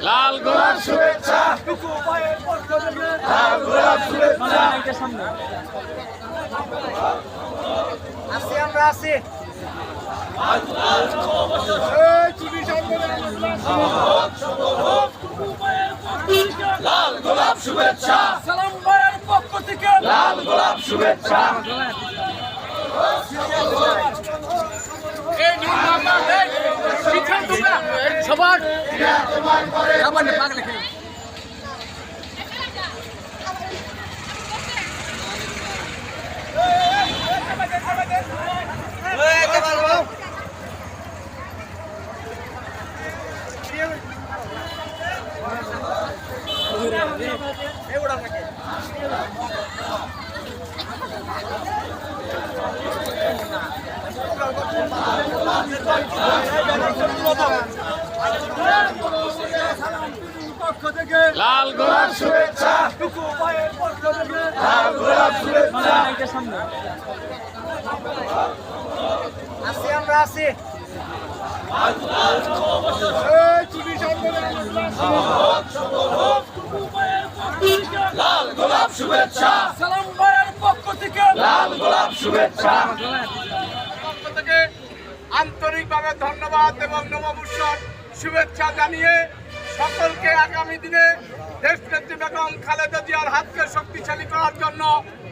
লাল গোলাপ শুভেচ্ছা, লাল গোলাপ শুভেচ্ছা। আমরা আছি লাল গোলাপ শুভেচ্ছা, সালাম ভাইয়ের পক্ষ থেকে লাল গোলাপ শুভেচ্ছা। সবার লাল গোলাপ শুভেচ্ছা, লাল গোলাপ শুভেচ্ছা। আছি আমরা আছি লাল গোলাপ শুভেচ্ছা, সালাম ভাইয়ের পক্ষ থেকে লাল গোলাপ শুভেচ্ছা। পক্ষ থেকে আন্তরিকভাবে ধন্যবাদ এবং নববর্ষর শুভেচ্ছা জানিয়ে সকলকে আগামী দিনে দেশনেত্রী বেগম খালেদা জিয়ার হাতকে শক্তিশালী করার জন্য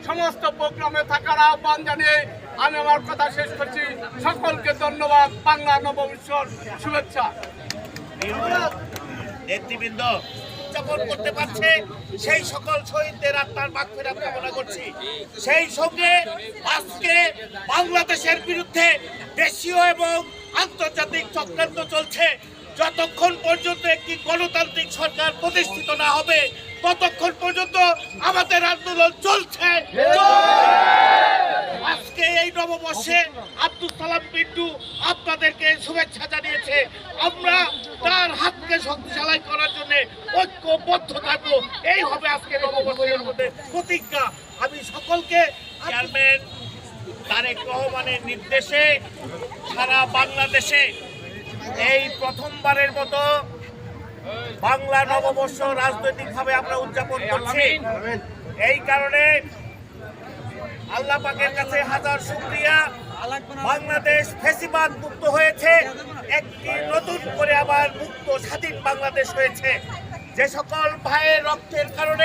সমস্ত প্রোগ্রামে থাকার আহ্বান জানিয়ে আমি আমার কথা শেষ করছি। সকলকে ধন্যবাদ। বাংলা নববর্ষর শুভেচ্ছা। নেতৃবৃন্দ উদযাপন করতে পারছে সেই সকল শহীদদের আত্মার মাগফিরাত কামনা করছি। সেই সঙ্গে আজকে বাংলাদেশের বিরুদ্ধে দেশীয় এবং আন্তর্জাতিক চক্রান্ত চলছে। যতক্ষণ পর্যন্ত একটি গণতান্ত্রিক সরকার প্রতিষ্ঠিত না হবে ততক্ষণ পর্যন্ত আমাদের আন্দোলন চলছে। আজকে এই নববর্ষে আব্দুল সালাম পিন্টু আপনাদেরকে শুভেচ্ছা জানিয়েছে। আমরা তার হাতকে শক্তিশালী করার জন্য ঐক্যবদ্ধ থাকবো। এই হবে আজকে নববর্ষের মধ্যে প্রতিজ্ঞা। আমি সকলকে চেয়ারম্যান তারেক রহমানের নির্দেশে সারা বাংলাদেশে এই প্রথমবারের মতো বাংলা নববর্ষ রাজনৈতিকভাবে আমরা উদযাপন করছি। এই কারণে আল্লাহ পাকের কাছে হাজার শুকরিয়া। বাংলাদেশ ফ্যাসিবাদ মুক্ত হয়েছে, একটি নতুন করে আবার মুক্ত স্বাধীন বাংলাদেশ হয়েছে। যে সকল ভাইয়ের রক্তের কারণে